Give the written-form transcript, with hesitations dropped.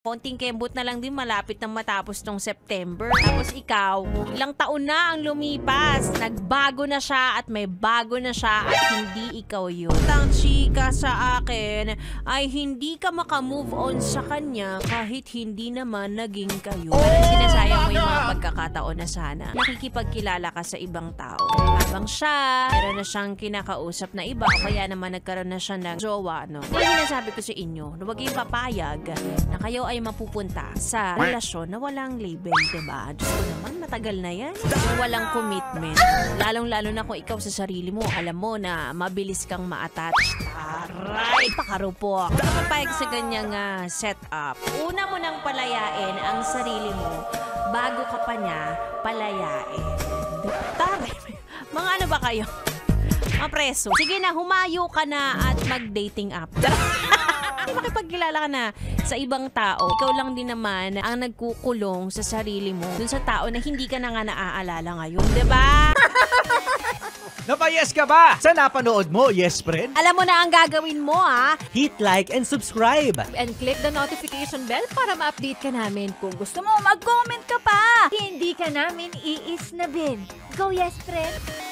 Konting kembot na lang din, malapit na matapos tong September. Tapos ikaw, ilang taon na ang lumipas. Nagbago na siya at may bago na siya at hindi ikaw yun. Ang chika sa akin ay hindi ka makamove on sa kanya kahit hindi naman naging kayo. Parang sinasayang mo yung mga pagkakataon na sana nakikipagkilala ka sa ibang tao. Habang siya, meron na siyang kinakausap na iba o kaya naman nagkaroon na siya ng jowa, no? Hindi sinasabi ko sa inyo na huwag kayong papayag na kayo ay mapupunta sa relasyon na walang label, diba? Diyos ko naman, matagal na yan. Yung walang commitment. Lalong-lalo na kung ikaw sa sarili mo, alam mo na mabilis kang ma-attach. Aray, pakarupok. Kapapayag sa ganyang setup, una mo nang palayain ang sarili mo bago ka pa niya palayain. Tari, mga ano ba kayo? Mga preso. Sige na, humayo ka na at mag-dating app. Makipagkilala ka na sa ibang tao. Ikaw lang din naman ang nagkukulong sa sarili mo dun sa tao na hindi ka na nga naaalala ngayon, diba? Napayes ka ba sa napanood mo, yes friend? Alam mo na ang gagawin mo, ha? Hit like and subscribe. And click the notification bell para ma-update ka namin. Kung gusto mo, mag-comment ka pa. Hindi ka namin iisnabin. Go, yes, friend!